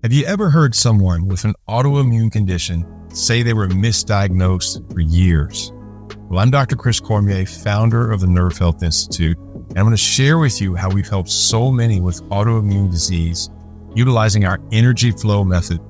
Have you ever heard someone with an autoimmune condition say they were misdiagnosed for years? Well, I'm Dr. Chris Cormier, founder of the Nerve Health Institute, and I'm going to share with you how we've helped so many with autoimmune disease utilizing our energy flow method,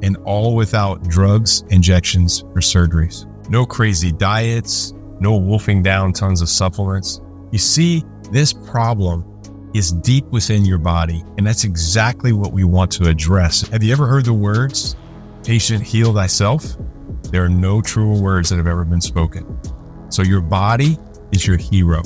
and all without drugs, injections, or surgeries. No crazy diets, no wolfing down tons of supplements. You see, this problem is deep within your body, and that's exactly what we want to address. Have you ever heard the words, "Patient, heal thyself"? There are no truer words that have ever been spoken. So your body is your hero,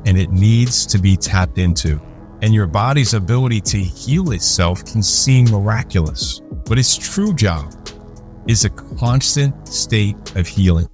and it needs to be tapped into. And your body's ability to heal itself can seem miraculous, but its true job is a constant state of healing.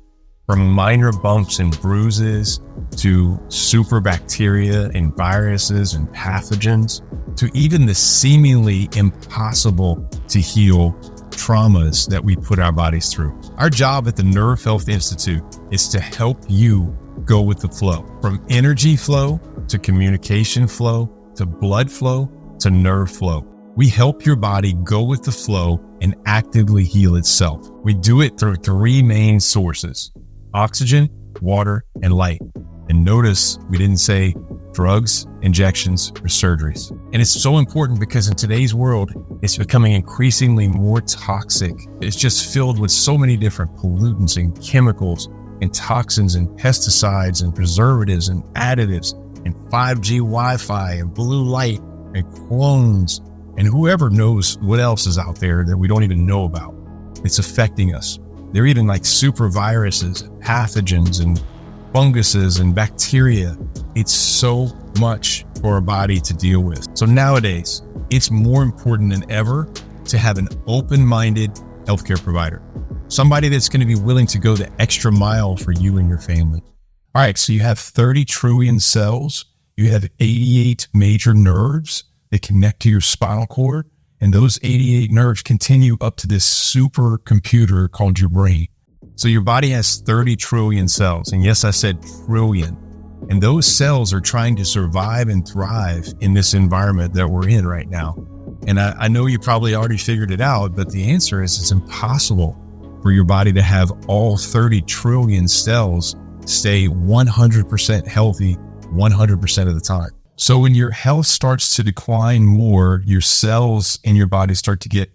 From minor bumps and bruises to super bacteria and viruses and pathogens, to even the seemingly impossible to heal traumas that we put our bodies through. Our job at the Nerve Health Institute is to help you go with the flow, from energy flow to communication flow to blood flow to nerve flow. We help your body go with the flow and actively heal itself. We do it through three main sources: oxygen, water, and light. And notice we didn't say drugs, injections, or surgeries. And it's so important because in today's world, it's becoming increasingly more toxic. It's just filled with so many different pollutants and chemicals and toxins and pesticides and preservatives and additives and 5G Wi-Fi and blue light and clones and whoever knows what else is out there that we don't even know about. It's affecting us. They're even like super viruses, pathogens, and funguses and bacteria. It's so much for our body to deal with. So nowadays, it's more important than ever to have an open-minded healthcare provider. Somebody that's going to be willing to go the extra mile for you and your family. All right, so you have 30 trillion cells. You have 88 major nerves that connect to your spinal cord. And those 88 nerves continue up to this supercomputer called your brain. So your body has 30 trillion cells. And yes, I said trillion. And those cells are trying to survive and thrive in this environment that we're in right now. And I know you probably already figured it out, but the answer is it's impossible for your body to have all 30 trillion cells stay 100% healthy 100% of the time. So when your health starts to decline more, your cells in your body start to get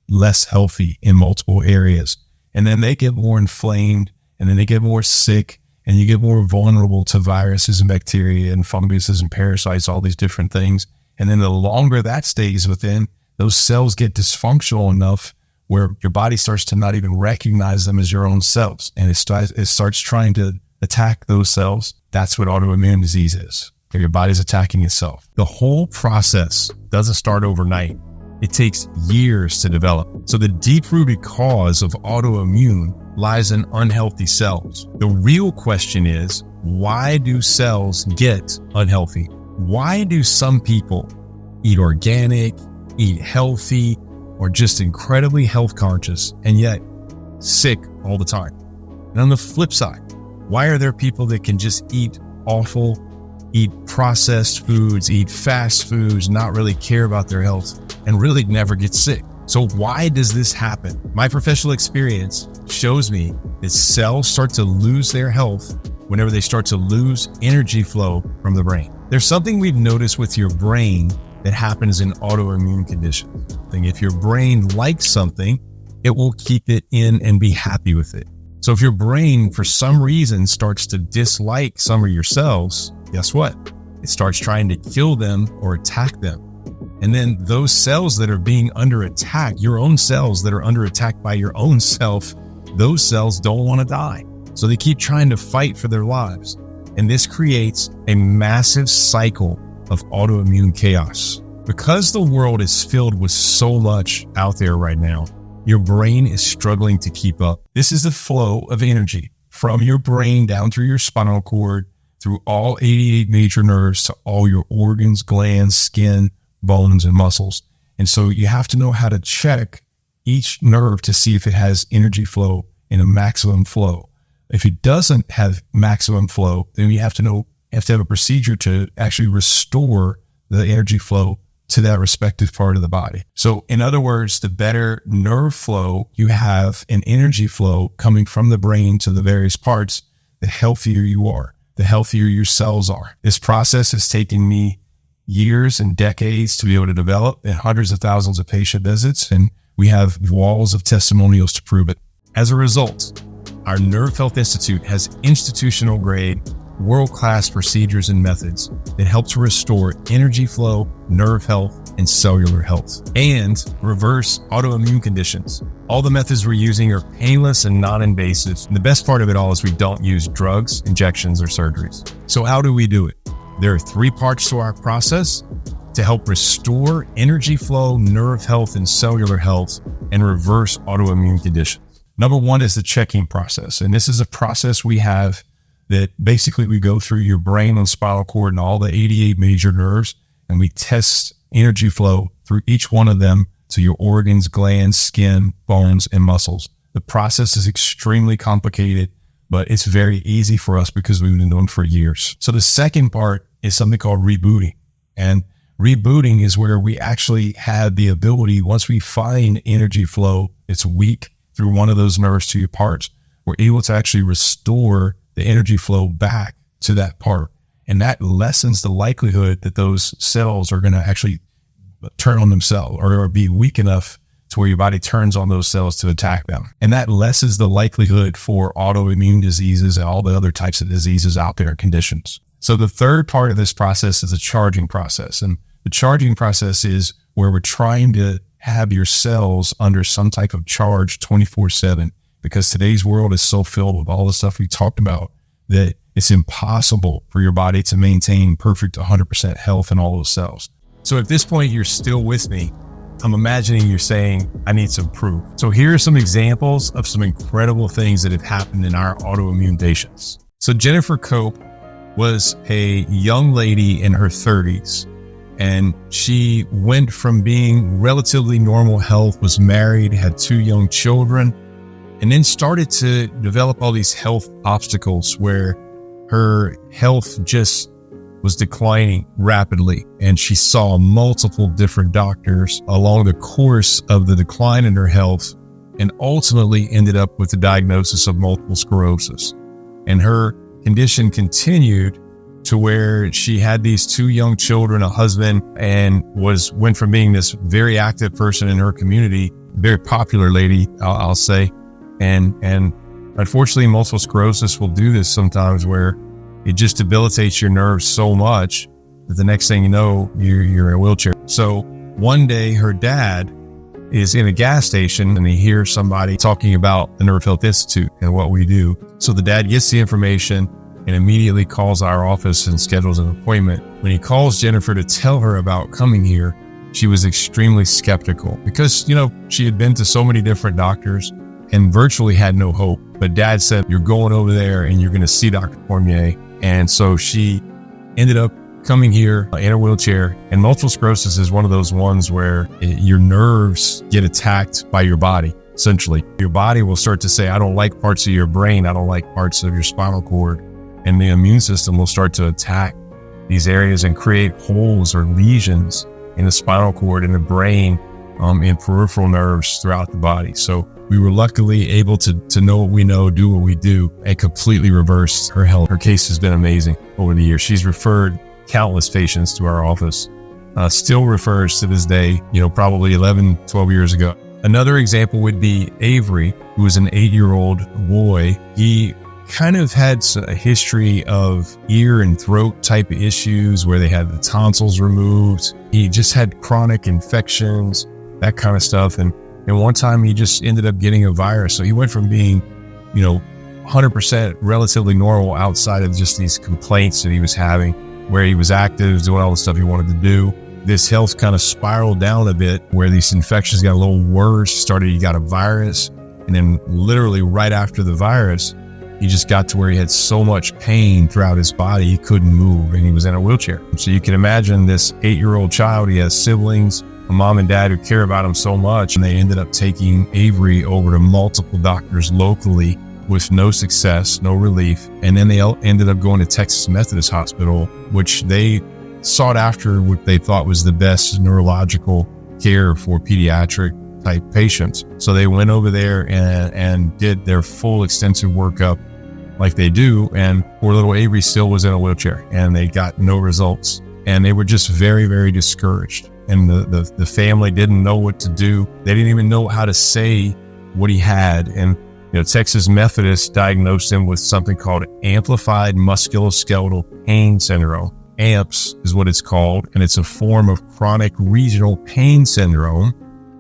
less healthy in multiple areas. And then they get more inflamed, and then they get more sick, and you get more vulnerable to viruses and bacteria and funguses and parasites, all these different things. And then the longer that stays within, those cells get dysfunctional enough where your body starts to not even recognize them as your own cells. And it starts trying to attack those cells. That's what autoimmune disease is. Your body's attacking itself. The whole process doesn't start overnight. It takes years to develop. So the deep-rooted cause of autoimmune lies in unhealthy cells. The real question is, why do cells get unhealthy? Why do some people eat organic, eat healthy, or just incredibly health conscious and yet sick all the time? And on the flip side, why are there people that can just eat awful, eat processed foods, eat fast foods, not really care about their health, and really never get sick? So why does this happen? My professional experience shows me that cells start to lose their health whenever they start to lose energy flow from the brain. There's something we've noticed with your brain that happens in autoimmune conditions. If your brain likes something, it will keep it in and be happy with it. So if your brain, for some reason, starts to dislike some of your cells, guess what? It starts trying to kill them or attack them. And then those cells that are being under attack, your own cells that are under attack by your own self, those cells don't want to die. So they keep trying to fight for their lives. And this creates a massive cycle of autoimmune chaos. Because the world is filled with so much out there right now, your brain is struggling to keep up. This is the flow of energy from your brain down through your spinal cord, through all 88 major nerves to all your organs, glands, skin, bones, and muscles. And so you have to know how to check each nerve to see if it has energy flow in a maximum flow. If it doesn't have maximum flow, then you have to have a procedure to actually restore the energy flow to that respective part of the body. So in other words, the better nerve flow you have and energy flow coming from the brain to the various parts, the healthier you are, the healthier your cells are. This process has taken me years and decades to be able to develop, and hundreds of thousands of patient visits, and we have walls of testimonials to prove it. As a result, our Nerve Health Institute has institutional grade, world-class procedures and methods that help to restore energy flow, nerve health, and cellular health, and reverse autoimmune conditions. All the methods we're using are painless and non-invasive. And the best part of it all is we don't use drugs, injections, or surgeries. So how do we do it? There are 3 parts to our process to help restore energy flow, nerve health, and cellular health, and reverse autoimmune conditions. Number 1 is the checking process. And this is a process we have that basically we go through your brain and spinal cord and all the 88 major nerves, and we test energy flow through each one of them to your organs, glands, skin, bones, and muscles. The process is extremely complicated, but it's very easy for us because we've been doing it for years. So the second part is something called rebooting. And rebooting is where we actually have the ability, once we find energy flow, it's weak through one of those nerves to your parts, we're able to actually restore the energy flow back to that part. And that lessens the likelihood that those cells are going to actually turn on themselves or be weak enough to where your body turns on those cells to attack them. And that lessens the likelihood for autoimmune diseases and all the other types of diseases out there, conditions. So the third part of this process is a charging process. And the charging process is where we're trying to have your cells under some type of charge 24/7. Because today's world is so filled with all the stuff we talked about that it's impossible for your body to maintain perfect 100% health in all those cells. So at this point, you're still with me. I'm imagining you're saying, I need some proof. So here are some examples of some incredible things that have happened in our autoimmune patients. So Jennifer Cope was a young lady in her 30s, and she went from being relatively normal health, was married, had 2 young children, and then started to develop all these health obstacles where her health just was declining rapidly. And she saw multiple different doctors along the course of the decline in her health, and ultimately ended up with the diagnosis of multiple sclerosis. And her condition continued to where she had these 2 young children, a husband, and went from being this very active person in her community, very popular lady, I'll say. And unfortunately, multiple sclerosis will do this sometimes, where it just debilitates your nerves so much that the next thing you know, you're in a wheelchair. So one day her dad is in a gas station and he hears somebody talking about the Nerve Health Institute and what we do. So the dad gets the information and immediately calls our office and schedules an appointment. When he calls Jennifer to tell her about coming here, she was extremely skeptical because, she had been to so many different doctors and virtually had no hope. But Dad said, you're going over there and you're going to see Dr. Cormier. And so she ended up coming here in a wheelchair. And multiple sclerosis is one of those ones where your nerves get attacked by your body. Essentially, your body will start to say, I don't like parts of your brain. I don't like parts of your spinal cord. And the immune system will start to attack these areas and create holes or lesions in the spinal cord, in the brain, in peripheral nerves throughout the body. So we were luckily able to know what we know, do what we do, and completely reverse her health. Her case has been amazing over the years. She's referred countless patients to our office, still refers to this day, probably 11, 12 years ago. Another example would be Avery, who was an 8-year-old boy. He kind of had a history of ear and throat type of issues where they had the tonsils removed. He just had chronic infections, that kind of stuff. And one time he just ended up getting a virus. So he went from being, 100% relatively normal outside of just these complaints that he was having, where he was active, doing all the stuff he wanted to do. This health kind of spiraled down a bit where these infections got a little worse. He got a virus. And then literally right after the virus, he just got to where he had so much pain throughout his body, he couldn't move, and he was in a wheelchair. So you can imagine this 8-year-old child, he has siblings, a mom and dad who care about him so much, and they ended up taking Avery over to multiple doctors locally with no success, no relief. And then they ended up going to Texas Methodist Hospital, which they sought after what they thought was the best neurological care for pediatric type patients. So they went over there and did their full extensive workup like they do. And poor little Avery still was in a wheelchair and they got no results. And they were just very, very discouraged. And the family didn't know what to do. They didn't even know how to say what he had. And Texas Methodist diagnosed him with something called amplified musculoskeletal pain syndrome. AMPS is what it's called, and it's a form of chronic regional pain syndrome,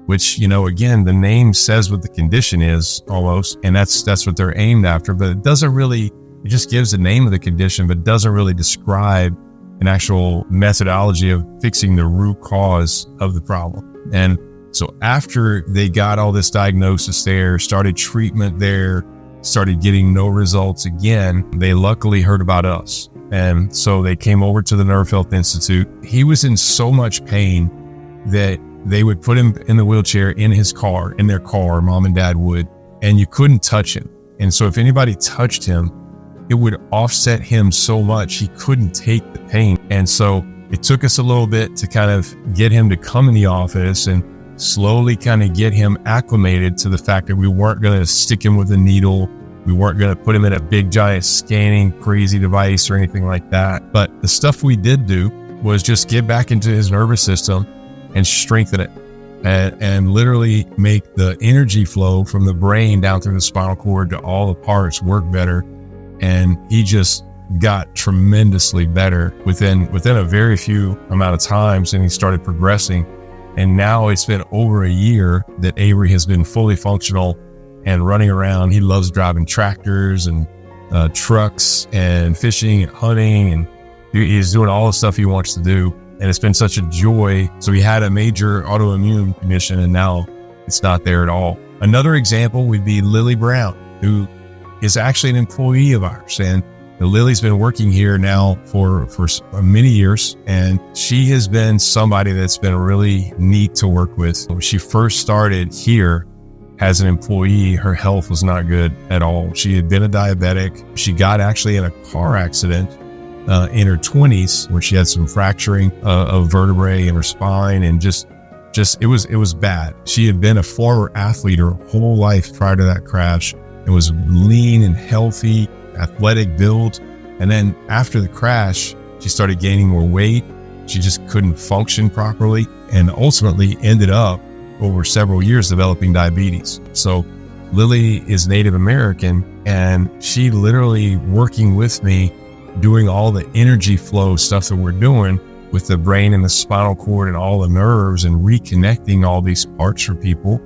which, again, the name says what the condition is almost, and that's what they're aimed after, but it just gives the name of the condition, but doesn't really describe an actual methodology of fixing the root cause of the problem. And so after they got all this diagnosis there, started treatment there, started getting no results again, they luckily heard about us. And so they came over to the Nerve Health Institute. He was in so much pain that they would put him in the wheelchair in their car, mom and dad would, and you couldn't touch him. And so if anybody touched him, it would offset him so much he couldn't take the pain. And so it took us a little bit to kind of get him to come in the office and slowly kind of get him acclimated to the fact that we weren't going to stick him with a needle. We weren't going to put him in a big, giant scanning crazy device or anything like that. But the stuff we did do was just get back into his nervous system and strengthen it and literally make the energy flow from the brain down through the spinal cord to all the parts work better. And he just got tremendously better within a very few amount of times, and he started progressing. And now it's been over a year that Avery has been fully functional and running around. He loves driving tractors and trucks and fishing and hunting, and he's doing all the stuff he wants to do. And it's been such a joy. So he had a major autoimmune condition, and now it's not there at all. Another example would be Lily Brown, who is actually an employee of ours. And Lily's been working here now for many years, and she has been somebody that's been really neat to work with. When she first started here as an employee, her health was not good at all. She had been a diabetic. She got actually in a car accident in her 20s where she had some fracturing of vertebrae in her spine, and just it was bad. She had been a former athlete her whole life prior to that crash and was lean and healthy, athletic build. And then after the crash, she started gaining more weight. She just couldn't function properly, and ultimately ended up over several years developing diabetes. So Lily is Native American, and she literally working with me, doing all the energy flow stuff that we're doing with the brain and the spinal cord and all the nerves and reconnecting all these parts for people.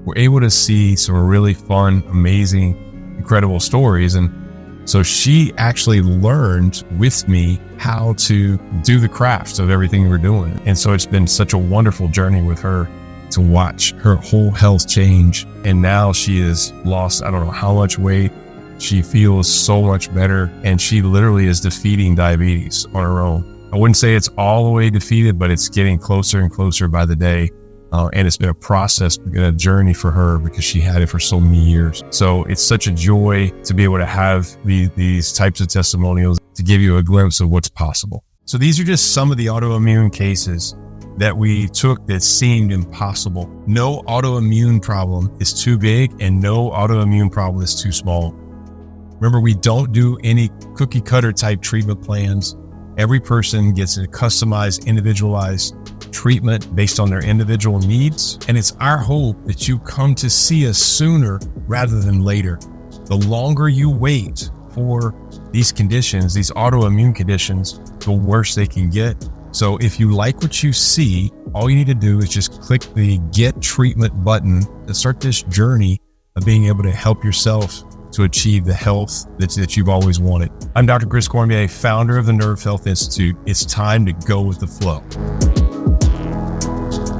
We're able to see some really fun, amazing, incredible stories. And so she actually learned with me how to do the craft of everything we're doing. And so it's been such a wonderful journey with her to watch her whole health change. And now she has lost, I don't know how much weight. She feels so much better, and she literally is defeating diabetes on her own. I wouldn't say it's all the way defeated, but it's getting closer and closer by the day. And it's been a process, a journey for her because she had it for so many years. So it's such a joy to be able to have these types of testimonials to give you a glimpse of what's possible. So these are just some of the autoimmune cases that we took that seemed impossible. No autoimmune problem is too big, and no autoimmune problem is too small. Remember, we don't do any cookie cutter type treatment plans. Every person gets a customized, individualized treatment based on their individual needs. And it's our hope that you come to see us sooner rather than later. The longer you wait for these conditions, these autoimmune conditions, the worse they can get. So if you like what you see, all you need to do is just click the Get Treatment button to start this journey of being able to help yourself to achieve the health that you've always wanted. I'm Dr. Chris Cormier, founder of the Nerve Health Institute. It's time to go with the flow.